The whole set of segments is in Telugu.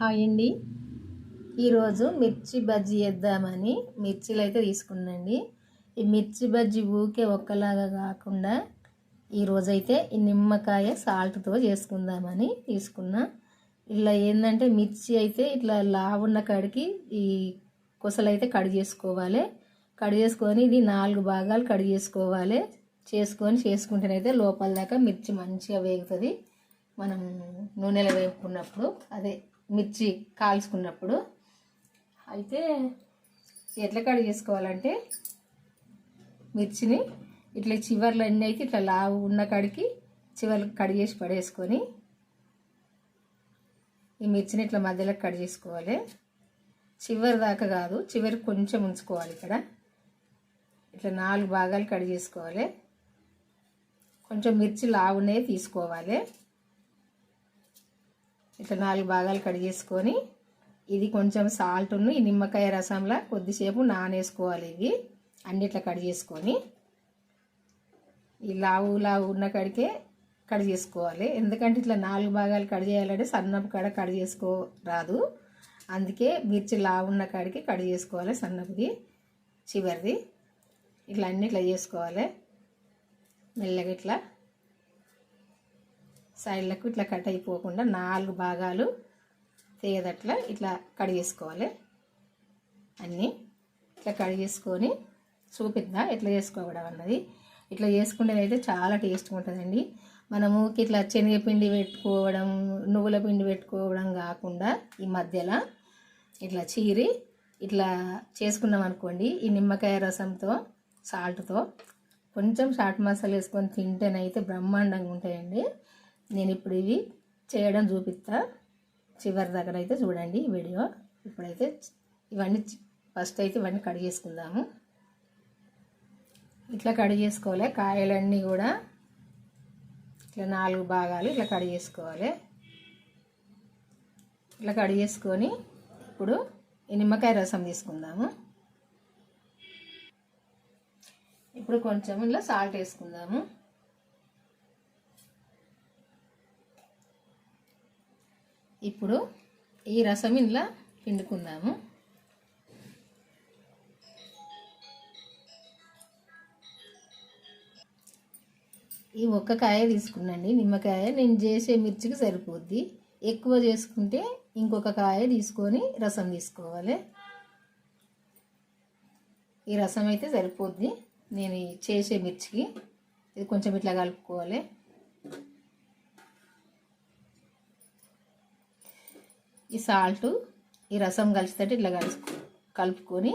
హాయ్ అండి. ఈరోజు మిర్చి బజ్జీ వేద్దామని మిర్చీలు అయితే తీసుకున్నాండి. ఈ మిర్చి బజ్జీ ఊకే ఒక్కలాగా కాకుండా ఈరోజైతే ఈ నిమ్మకాయ సాల్ట్తో చేసుకుందామని తీసుకున్నా. ఇట్లా ఏంటంటే మిర్చి అయితే ఇట్లా లావున్న కాడికి ఈ కొసలైతే కట్ చేసుకోవాలి. కట్ చేసుకొని ఇది 4 భాగాలు కట్ చేసుకోవాలి. చేసుకుంటేనైతే లోపల దాకా మిర్చి మంచిగా వేగుతుంది. మనం నూనెలో వేపుకున్నప్పుడు అదే మిర్చి కాల్చుకున్నప్పుడు అయితే ఎట్లా కట్ చేసుకోవాలంటే మిర్చిని ఇట్లా చివర్లు అన్నీ అయితే ఇట్లా లావు ఉన్న కాడికి చివర్లు కట్ చేసి పడేసుకొని ఈ మిర్చిని ఇట్లా మధ్యలో కట్ చేసుకోవాలి. చివరి దాకా కాదు, చివరికి కొంచెం ఉంచుకోవాలి. ఇక్కడ ఇట్లా 4 భాగాలు కట్ చేసుకోవాలి. కొంచెం మిర్చి లావునే తీసుకోవాలి. ఇట్లా 4 భాగాలు కట్ చేసుకొని ఇది కొంచెం సాల్ట్ను ఈ నిమ్మకాయ రసంలో కొద్దిసేపు నానేసుకోవాలి. ఇవి అన్ని ఇట్లా కట్ చేసుకొని ఈ లావు ఉన్న కాడికే కట్ చేసుకోవాలి. ఎందుకంటే ఇట్లా 4 భాగాలు కట్ చేయాలంటే సన్నపు కాడ కట్ చేసుకోరాదు. అందుకే మిర్చి లావు ఉన్న కాడికి కట్ చేసుకోవాలి. సన్నపుది చివరిది ఇట్లా అన్ని ఇట్లా చేసుకోవాలి. మెల్లగా ఇట్లా సైడ్లకు ఇట్లా కట్ అయిపోకుండా 4 భాగాలు తేదట్లా ఇట్లా కట్ చేసుకోవాలి. అన్నీ ఇట్లా కట్ చేసుకొని చూపిద్దా ఎట్లా చేసుకోవడం అన్నది. ఇట్లా చేసుకుంటేనైతే చాలా టేస్ట్గా ఉంటుందండి. మనము ఇట్లా శనగపిండి పెట్టుకోవడం, నువ్వుల పిండి పెట్టుకోవడం కాకుండా ఈ మధ్యలో ఇట్లా చీరి ఇట్లా చేసుకున్నాం అనుకోండి. ఈ నిమ్మకాయ రసంతో సాల్ట్తో కొంచెం చాట్ మసాలా వేసుకొని తింటేనైతే బ్రహ్మాండంగా ఉంటాయండి. నేను ఇప్పుడు ఇవి చేయడం చూపిస్తా. చివరి దగ్గర అయితే చూడండి ఈ వీడియో. ఇప్పుడైతే ఇవన్నీ ఫస్ట్ అయితే ఇవన్నీ కట్ చేసుకుందాము. ఇట్లా కట్ చేసుకోవాలి. కాయలన్నీ కూడా ఇట్లా 4 భాగాలు ఇట్లా కట్ చేసుకోవాలి. ఇట్లా కట్ చేసుకొని ఇప్పుడు ఈ నిమ్మకాయ రసం తీసుకుందాము. ఇప్పుడు కొంచెం ఇలా సాల్ట్ వేసుకుందాము. ఇప్పుడు ఈ రసం ఇలా పిండుకుందాము. ఈ ఒక్క కాయ తీసుకున్నాండి నిమ్మకాయ. నేను చేసే మిర్చికి సరిపోద్ది. ఎక్కువ చేసుకుంటే ఇంకొక కాయ తీసుకొని రసం తీసుకోవాలి. ఈ రసం అయితే సరిపోద్ది నేను చేసే మిర్చికి. ఇది కొంచెం ఇట్లా కలుపుకోవాలి. ఈ సాల్ట్ ఈ రసం కలిసేటట్టు ఇట్లా కలుపుకొని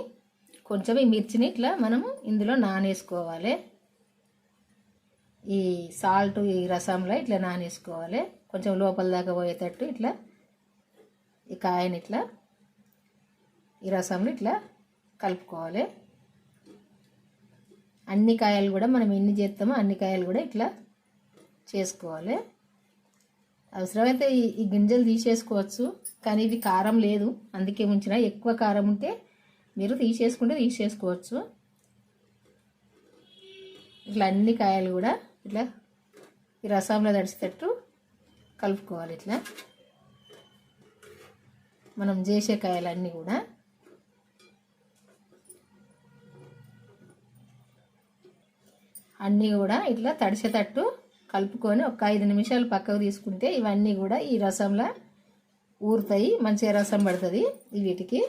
కొంచెం ఈ మిర్చిని ఇట్లా మనము ఇందులో నానేసుకోవాలి. ఈ సాల్ట్ ఈ రసంలో ఇట్లా నానేసుకోవాలి. కొంచెం లోపల దాకా పోయేటట్టు ఇట్లా ఈ కాయని ఇట్లా ఈ రసంలో ఇట్లా కలుపుకోవాలి. అన్ని కాయలు కూడా మనం ఎన్ని చేస్తామో అన్ని కాయలు కూడా ఇట్లా చేసుకోవాలి. అవసరమైతే ఈ గింజలు తీసేసుకోవచ్చు, కానీ ఇది కారం లేదు అందుకే ఉంచిన. ఎక్కువ కారం ఉంటే మీరు తీసేసుకోవచ్చు. ఇట్లా అన్ని కాయలు కూడా ఇట్లా ఈ రసంలో తడిచేటట్టు కలుపుకోవాలి. ఇట్లా మనం చేసే కాయలన్నీ కూడా ఇట్లా తడిచేటట్టు కలుపుకొని ఒక 5 నిమిషాలు పక్కకు తీసుకుంటే ఇవన్నీ కూడా ఈ రసంలో ఊరుతాయి. మంచిగా రసం పడుతుంది. వీటికి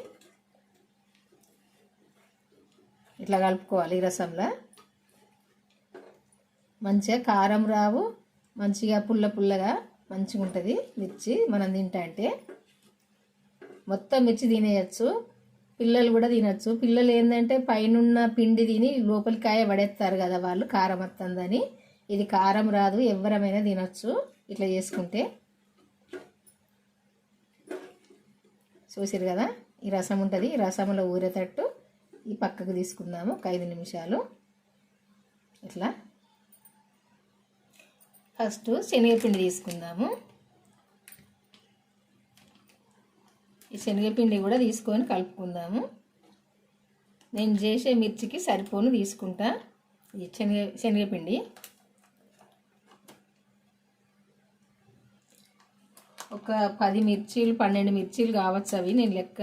ఇట్లా కలుపుకోవాలి. ఈ రసంలో మంచిగా కారం రావు, మంచిగా పుల్లగా మంచిగా ఉంటుంది మిర్చి. మనం తింటా అంటే మొత్తం మిర్చి తినేయచ్చు, పిల్లలు కూడా తినచ్చు. పిల్లలు ఏంటంటే పైన పిండి తిని లోపలి కాయ పడేస్తారు కదా వాళ్ళు, కారం వస్తుందని. ఇది కారం రాదు, ఎవరమైనా తినచ్చు ఇట్లా చేసుకుంటే. చూసారు కదా ఈ రసం ఉంటుంది. ఈ రసంలో ఊరేటట్టు ఈ పక్కకు తీసుకుందాము ఒక 5 నిమిషాలు. ఇట్లా ఫస్ట్ శనగపిండి తీసుకుందాము. ఈ శనగపిండి కూడా తీసుకొని కలుపుకుందాము. నేను చేసే మిర్చికి సరిపోను తీసుకుంటా ఈ శనగపిండి. ఒక ఒక 10 మిర్చీలు 12 మిర్చీలు కావచ్చు. అవి నేను లెక్క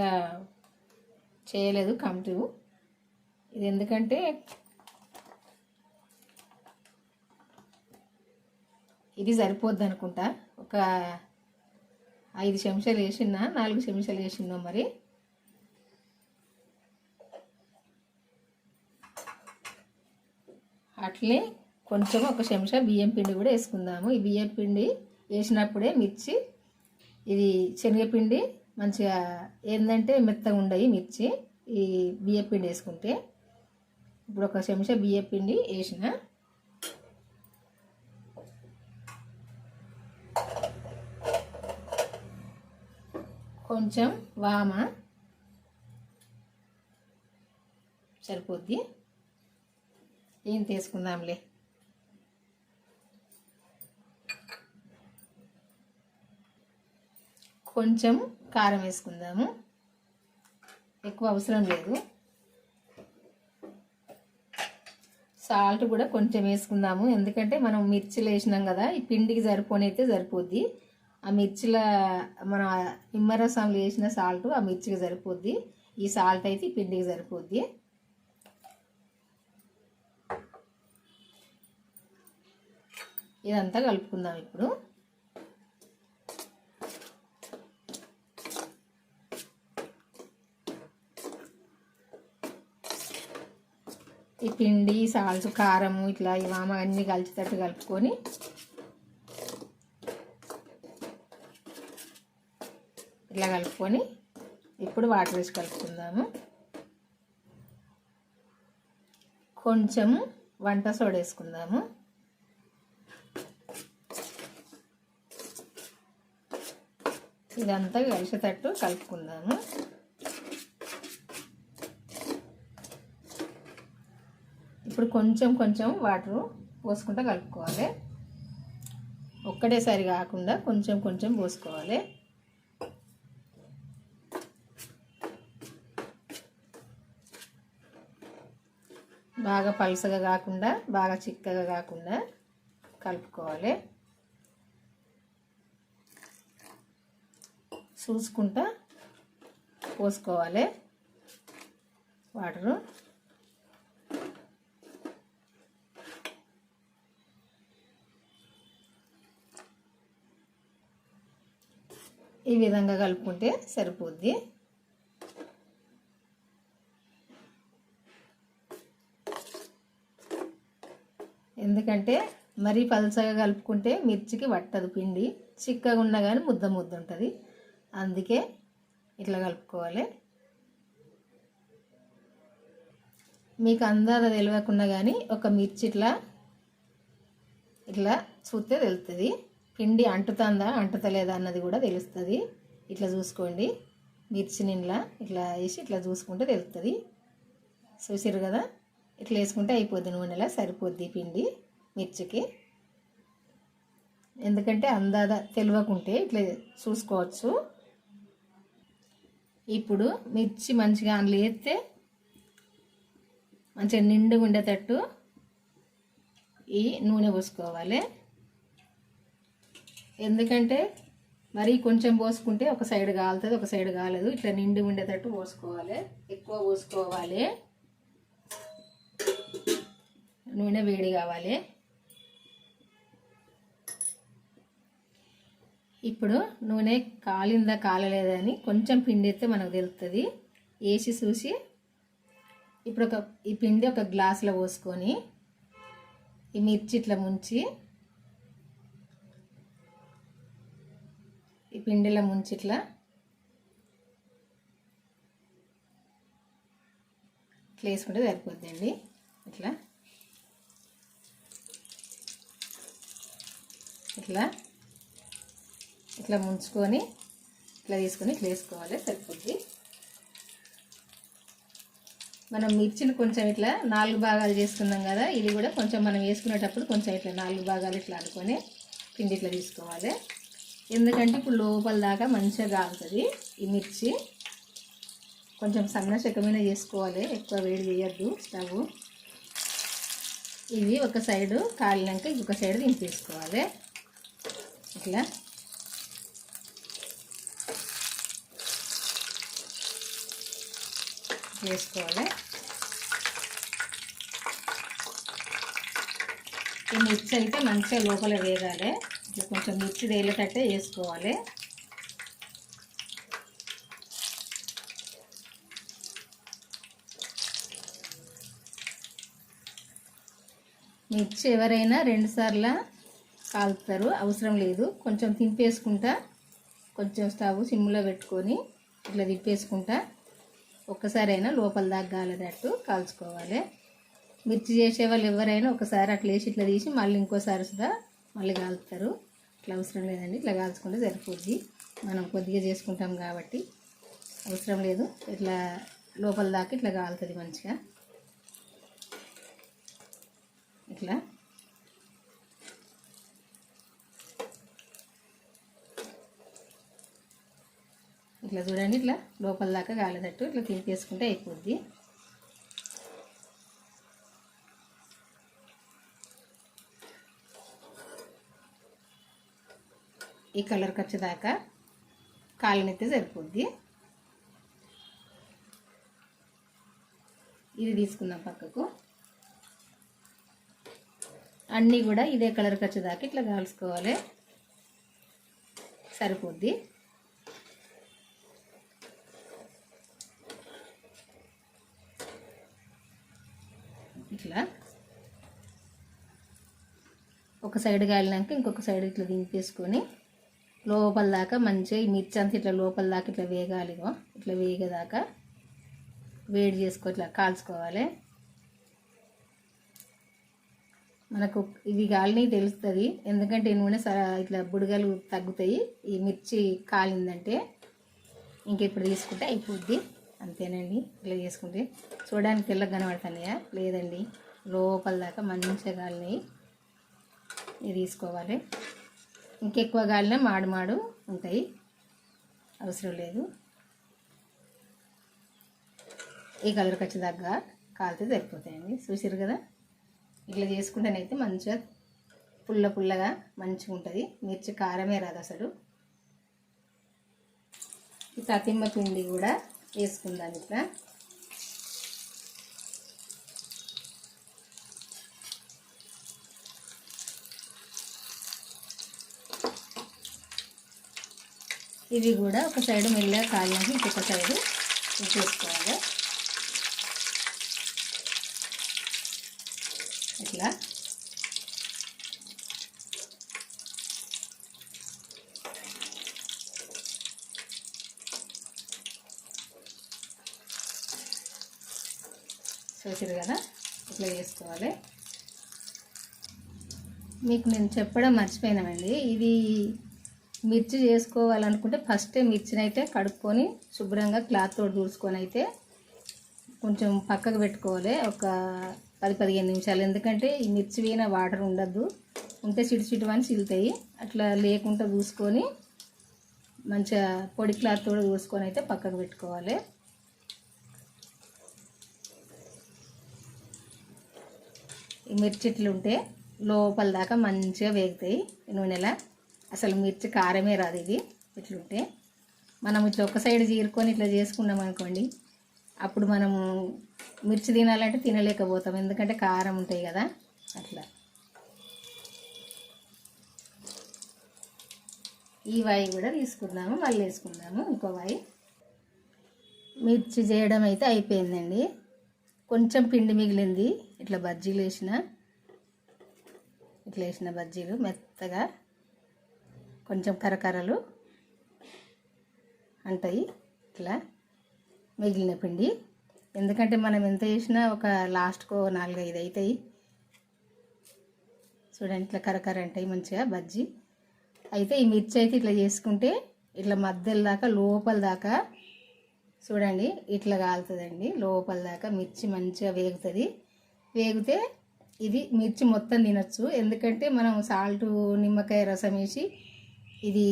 చేయలేదు కంప్లీట్. ఇది ఎందుకంటే ఇది సరిపోద్ది అనుకుంటా. ఒక 5 చెంచాలు వేసినా 4 చెంచాలు వేసినా మరి. అట్లే కొంచెం ఒక చెంచా బియ్యం పిండి కూడా వేసుకుందాము. ఈ బియ్యం పిండి వేసినప్పుడే మిర్చి, ఇది శనగపిండి మంచిగా ఏంటంటే మెత్తగా ఉండయి మిర్చి ఈ బియ్యం పిండి వేసుకుంటే. ఇప్పుడు ఒక చెంచా బియ్యం పిండి వేసిన, కొంచెం వామ సరిపోద్ది, ఏం తీసుకుందాంలే. కొంచెం కారం వేసుకుందాము, ఎక్కువ అవసరం లేదు. సాల్ట్ కూడా కొంచెం వేసుకుందాము, ఎందుకంటే మనం మిర్చిలు వేసినాం కదా, ఈ పిండికి సరిపోనైతే సరిపోద్ది. ఆ మిర్చిల మన నిమ్మరసంలో వేసిన సాల్ట్ ఆ మిర్చికి సరిపోద్ది. ఈ సాల్ట్ అయితే ఈ పిండికి సరిపోద్ది. ఇదంతా కలుపుకుందాం ఇప్పుడు. ఈ పిండి, సాల్ట్, కారము ఇట్లా ఈ వామ అన్నీ కలిసేటట్టు కలుపుకొని ఇట్లా కలుపుకొని ఇప్పుడు వాటర్ వేసి కలుపుకుందాము. కొంచెం వంట సోడా వేసుకుందాము. ఇదంతా కలిసేటట్టు కలుపుకుందాము. ఇప్పుడు కొంచెం కొంచెం వాటర్ పోసుకుంటూ కలుపుకోవాలి. ఒక్కటేసారి కాకుండా కొంచెం కొంచెం పోసుకోవాలి. బాగా పలుసగా కాకుండా బాగా చిక్కగా కాకుండా కలుపుకోవాలి. చూసుకుంటా పోసుకోవాలి వాటరు. ఈ విధంగా కలుపుకుంటే సరిపోద్ది. ఎందుకంటే మరీ పలుచగా కలుపుకుంటే మిర్చికి పట్టదు పిండి, చిక్కగా ఉన్నా కానీ ముద్ద ముద్ద ఉంటుంది. అందుకే ఇట్లా కలుపుకోవాలి. మీకు అందాజ తెలియకుండా కానీ ఒక మిర్చి ఇట్లా ఇట్లా చూస్తే తెలుస్తుంది. పిండి అంటుతుందా అంటుతలేదా అన్నది కూడా తెలుస్తుంది. ఇట్లా చూసుకోండి, మిర్చిని ఇట్లా వేసి ఇట్లా చూసుకుంటే తెలుస్తుంది. చూసారు కదా, ఇట్లా వేసుకుంటే అయిపోద్ది. నూనెలా సరిపోద్ది పిండి మిర్చికి. ఎందుకంటే అందాజ తెలియకుంటే ఇట్లా చూసుకోవచ్చు. ఇప్పుడు మిర్చి మంచిగా అందులో వేస్తే మంచిగా నిండుగా ఉండేటట్టు ఈ నూనె పోసుకోవాలి. ఎందుకంటే మరీ కొంచెం పోసుకుంటే ఒక సైడ్ కాలుతుంది, ఒక సైడ్ కాలదు. ఇట్లా నిండుగా ఉండేటట్టు పోసుకోవాలి, ఎక్కువ పోసుకోవాలి. నూనె వేడి కావాలి. ఇప్పుడు నూనె కాలిందా కాలలేదని కొంచెం పిండి అయితే మనకు తెలుస్తుంది. వేసి చూసి ఇప్పుడు ఈ పిండి ఒక గ్లాసులో పోసుకొని ఈ మిర్చి ఇట్లా ముంచి ఈ పిండిలో ముంచి ఇట్లా వేసుకుంటే సరిపోద్దండి. ఇట్లా ఇట్లా ఇట్లా ముంచుకొని ఇట్లా తీసుకొని ఇట్లా వేసుకోవాలి, సరిపోద్ది. మనం మిర్చిని కొంచెం ఇట్లా 4 భాగాలు చేసుకున్నాం కదా, ఇది కూడా కొంచెం మనం వేసుకునేటప్పుడు కొంచెం ఇట్లా 4 భాగాలు ఇట్లా అనుకొని పిండి ఇట్లా తీసుకోవాలి. ఎందుకంటే ఇప్పుడు లోపల దాకా మంచిగా కాలుతుంది ఈ మిర్చి. కొంచెం సన్న చెక్కమైన చేసుకోవాలి, ఎక్కువ వేడి చేయొద్దు స్టవ్. ఇది ఒక సైడు కాలినాక ఇంకొక సైడు దింపేసుకోవాలి. ఇట్లా వేసుకోవాలి. ఈ మిర్చి అయితే మంచిగా లోపల వేగాలి. ఇట్లా కొంచెం మిర్చి తేలేటట్టే వేసుకోవాలి. మిర్చి ఎవరైనా 2 సార్లు కాలుతారు, అవసరం లేదు. కొంచెం తింపేసుకుంటా, కొంచెం స్టవ్ సిమ్లో పెట్టుకొని ఇట్లా తిప్పేసుకుంటా ఒక్కసారైనా లోపల దాకా గాలేటట్టు కాల్చుకోవాలి. మిర్చి చేసే వాళ్ళు ఎవరైనా ఒకసారి అట్లా వేసి ఇట్లా తీసి మళ్ళీ ఇంకోసారి సుధా మళ్ళీ కాలుతారు. ఇట్లా అవసరం లేదండి, ఇట్లా కాల్చుకుంటే సరిపోద్ది. మనం కొద్దిగా చేసుకుంటాం కాబట్టి అవసరం లేదు. ఇట్లా లోపల దాకా ఇట్లా కాలుతుంది మంచిగా. ఇట్లా ఇట్లా చూడండి, ఇట్లా లోపల దాకా కాలేటట్టు ఇట్లా తీసేసుకుంటే అయిపోద్ది. ఈ కలర్కి వచ్చేదాకా కాలనైతే సరిపోద్ది. ఇది తీసుకుందాం పక్కకు. అన్నీ కూడా ఇదే కలర్కి వచ్చేదాకా ఇట్లా కాల్చుకోవాలి, సరిపోద్ది. ఇట్లా ఒక సైడ్ కాలినాక ఇంకొక సైడ్ ఇట్లా దింపేసుకొని లోపల దాకా మంచిగా ఈ మిర్చి అంతా ఇట్లా లోపల దాకా ఇట్లా వేగాలి. ఇట్లా వేగేదాకా వేడి చేసుకో ఇట్లా కాల్చుకోవాలి. మనకు ఇవి కాలిని తెలుస్తుంది, ఎందుకంటే నూనె ఇట్లా బుడగలు తగ్గుతాయి. ఈ మిర్చి కాలిందంటే ఇంకెప్పుడు తీసుకుంటే అయిపోద్ది. అంతేనండి, ఇట్లా చేసుకుంటే చూడడానికి తెల్లగా కనబడుతున్నాయా? లేదండి, లోపల దాకా మంచిగా కాలినాయి. ఇది తీసుకోవాలి. ఇంకెక్కువ గాలిన మాడు ఉంటాయి, అవసరం లేదు. ఈ కలర్కి వచ్చేదాకా కాలితే సరిపోతాయండి. చూసారు కదా, ఇట్లా చేసుకుంటేనైతే మంచిగా పుల్లగా మంచిగా ఉంటుంది. మిర్చి కారమే రాదు అసలు. ఈ తతిమ్మ పిండి కూడా వేసుకుందాం. ఇట్లా ఇవి కూడా ఒక సైడ్ మెల్లగా కాలినాక ఇంకొక సైడు చేసుకోవాలి. ఇట్లా చూసారు కదా, ఇట్లా చేసుకోవాలి. మీకు నేను చెప్పడం మర్చిపోయినామండి. ఇది మిర్చి చేసుకోవాలనుకుంటే ఫస్టే మిర్చిని అయితే కడుక్కొని శుభ్రంగా క్లాత్ తోటి తుడుచుకొని అయితే కొంచెం పక్కకు పెట్టుకోవాలి ఒక 10-15 నిమిషాలు. ఎందుకంటే ఈ మిర్చి వీన వాటర్ ఉండద్దు, ఉంటే చిటు అని చిలుతాయి. అట్లా లేకుండా చూసుకొని మంచిగా పొడి క్లాత్ తోటి చూసుకొని అయితే పక్కకు పెట్టుకోవాలి. ఈ మిర్చి ఇట్లుంటే లోపల దాకా మంచిగా వేగుతాయి నూనెలా. అసలు మిర్చి కారమే రాదు ఇది ఇట్లుంటే. మనం ఇట్లా ఒక సైడ్ చీరుకొని ఇట్లా చేసుకున్నాం అనుకోండి, అప్పుడు మనము మిర్చి తినాలంటే తినలేకపోతాం, ఎందుకంటే కారం ఉంటాయి కదా. అట్లా ఈ వాయి కూడా తీసుకుందాము, మళ్ళీ వేసుకుందాము ఇంకో వాయి. మిర్చి చేయడం అయితే అయిపోయిందండి. కొంచెం పిండి మిగిలింది. ఇట్లా బజ్జీలు వేసిన బజ్జీలు మెత్తగా కొంచెం కరకరలు అంటాయి ఇట్లా మిగిలిన పిండి. ఎందుకంటే మనం ఎంత చేసినా ఒక లాస్ట్కో 4-5 అవుతాయి. చూడండి, ఇట్లా కరకర అంటాయి మంచిగా బజ్జీ. అయితే ఈ మిర్చి అయితే ఇట్లా చేసుకుంటే ఇట్లా మధ్యలో దాకా లోపల దాకా చూడండి ఇట్లా కాలుతుందండి. లోపల దాకా మిర్చి మంచిగా వేగుతుంది. వేగితే ఇది మిర్చి మొత్తం తినచ్చు. ఎందుకంటే మనం సాల్ట్ నిమ్మకాయ రసం వేసి ఇది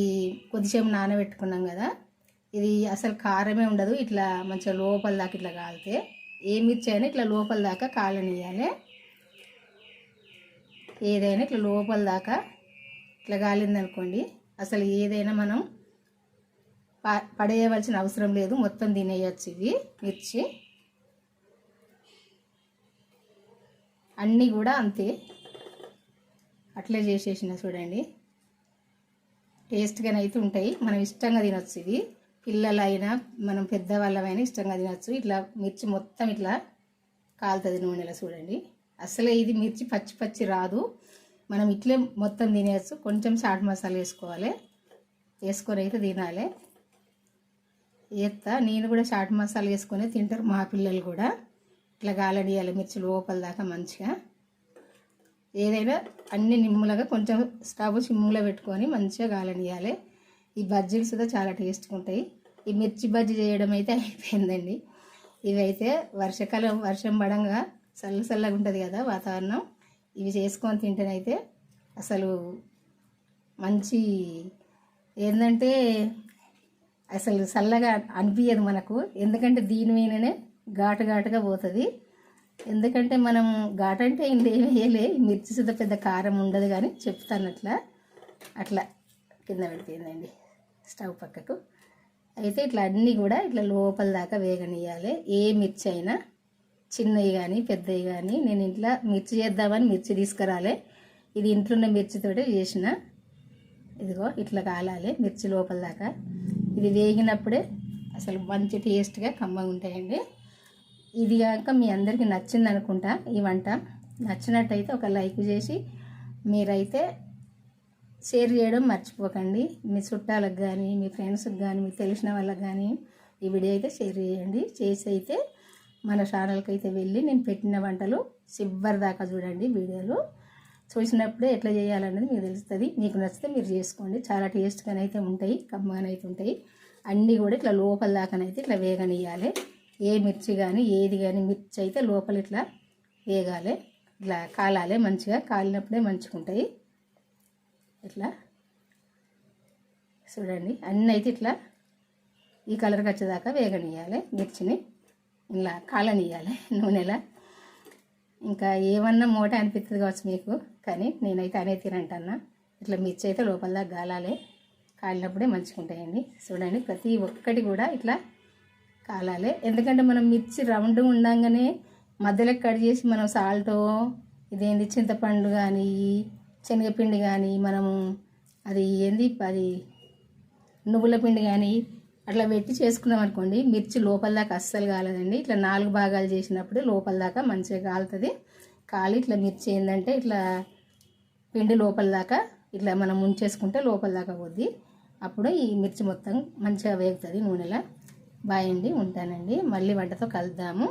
కొద్దిసేపు నానబెట్టుకున్నాం కదా, ఇది అసలు కారమే ఉండదు. ఇట్లా మంచిగా లోపల దాకా ఇట్లా కాలితే ఏ మిర్చి అయినా ఇట్లా లోపల దాకా కాలనియాలి. ఏదైనా ఇట్లా లోపల దాకా ఇట్లా కాలిందనుకోండి, అసలు ఏదైనా మనం పడేయవలసిన అవసరం లేదు, మొత్తం తినేయచ్చు ఇవి మిర్చి. అన్నీ కూడా అంతే, అట్లే చేసేసిన చూడండి. టేస్ట్గానైతే ఉంటాయి, మనం ఇష్టంగా తినొచ్చు. ఇది పిల్లలైనా మనం పెద్దవాళ్ళమైనా ఇష్టంగా తినొచ్చు. ఇట్లా మిర్చి మొత్తం ఇట్లా కాలుతుంది నూనెలో చూడండి. అసలే ఇది మిర్చి పచ్చి పచ్చి రాదు, మనం ఇట్లే మొత్తం తినేయచ్చు. కొంచెం చాట్ మసాలా వేసుకోవాలి, వేసుకొని అయితే తినాలి. నేను కూడా చాట్ మసాలా వేసుకొని తింటారు మా పిల్లలు కూడా. ఇట్లా గాలడియాలి మిర్చి లోపల దాకా మంచిగా. ఏదైనా అన్ని నిమ్మలుగా కొంచెం స్టవ్ సిమ్లో పెట్టుకొని మంచిగా గాలనియాలి. ఈ బజ్జీలు సుధా చాలా టేస్ట్గా ఉంటాయి. ఈ మిర్చి బజ్జీ చేయడం అయితే అయిపోయిందండి. ఇవైతే వర్షాకాలం వర్షం పడంగా చల్లగా ఉంటుంది కదా వాతావరణం, ఇవి చేసుకొని తింటేనైతే అసలు మంచి ఏంటంటే అసలు చల్లగా అనిపించదు మనకు. ఎందుకంటే దీని మీదనే ఘాటుగా పోతుంది. ఎందుకంటే మనం ఘాటు అంటే ఇంకేం వేయలే, మిర్చి సుద్ధా పెద్ద కారం ఉండదు, కానీ చెప్తాను అట్లా కింద పడిపోయిందండి స్టవ్ పక్కకు. అయితే ఇట్లా అన్నీ కూడా ఇట్లా లోపల దాకా వేగనియాలి. ఏ మిర్చి అయినా చిన్నవి కానీ పెద్దవి కానీ. నేను ఇంట్లో మిర్చి చేద్దామని మిర్చి తీసుకురాలే, ఇది ఇంట్లో ఉన్న మిర్చితోటే చేసిన. ఇదిగో ఇట్లా కాలాలి మిర్చి లోపల దాకా. ఇది వేగినప్పుడే అసలు మంచి టేస్ట్గా కమ్మగా ఉంటాయండి. ఇది కాక మీ అందరికీ నచ్చింది అనుకుంటా ఈ వంట. నచ్చినట్టయితే ఒక లైక్ చేసి మీరైతే షేర్ చేయడం మర్చిపోకండి. మీ చుట్టాలకు కానీ మీ ఫ్రెండ్స్కి కానీ మీకు తెలిసిన వాళ్ళకి కానీ ఈ వీడియో అయితే షేర్ చేయండి. చేసి అయితే మన ఛానల్కి అయితే వెళ్ళి నేను పెట్టిన వంటలు చివరి దాకా చూడండి. వీడియోలు చూసినప్పుడే ఎట్లా చేయాలన్నది మీకు తెలుస్తుంది. మీకు నచ్చితే మీరు చేసుకోండి. చాలా టేస్ట్గానైతే ఉంటాయి, కమ్మగానైతే ఉంటాయి. అన్నీ కూడా ఇట్లా లోపల దాకానైతే ఇట్లా వేగనియాలి. ఏ మిర్చి కానీ ఏది కానీ మిర్చి అయితే లోపల ఇట్లా వేగాలి, ఇట్లా కాలాలి. మంచిగా కాలినప్పుడే మంచిగా ఉంటాయి. ఇట్లా చూడండి అన్నీ అయితే ఇట్లా ఈ కలర్కి వచ్చేదాకా వేగనియాలి. మిర్చిని ఇలా కాలనియాలి నూనెలా. ఇంకా ఏమన్నా మూట అనిపిస్తుంది కావచ్చు మీకు, కానీ నేనైతే అనే తినంటన్నా. ఇట్లా మిర్చి అయితే లోపల దాకా కాలాలి, కాలినప్పుడే మంచిగా ఉంటాయండి. చూడండి ప్రతి ఒక్కటి కూడా ఇట్లా కాలాలి. ఎందుకంటే మనం మిర్చి రౌండ్ ఉండగానే మధ్యలో కట్ చేసి మనం సాల్టో ఇదేంది చింతపండు కానీ శనగపిండి కానీ మనము అది నువ్వుల పిండి కానీ అట్లా పెట్టి చేసుకున్నాం అనుకోండి, మిర్చి లోపల దాకా అస్సలు కాలేదండి. ఇట్లా 4 భాగాలు చేసినప్పుడు లోపల దాకా మంచిగా కాలుతుంది. కాలి ఇట్లా మిర్చి ఏంటంటే ఇట్లా పిండి లోపల దాకా ఇట్లా మనం ముంచేసుకుంటే లోపల దాకా పోద్ది. అప్పుడు ఈ మిర్చి మొత్తం మంచిగా వేగుతుంది నూనెలో. బాయ్ అండి, ఉంటానండి. మళ్ళీ వంటతో కలుద్దాము.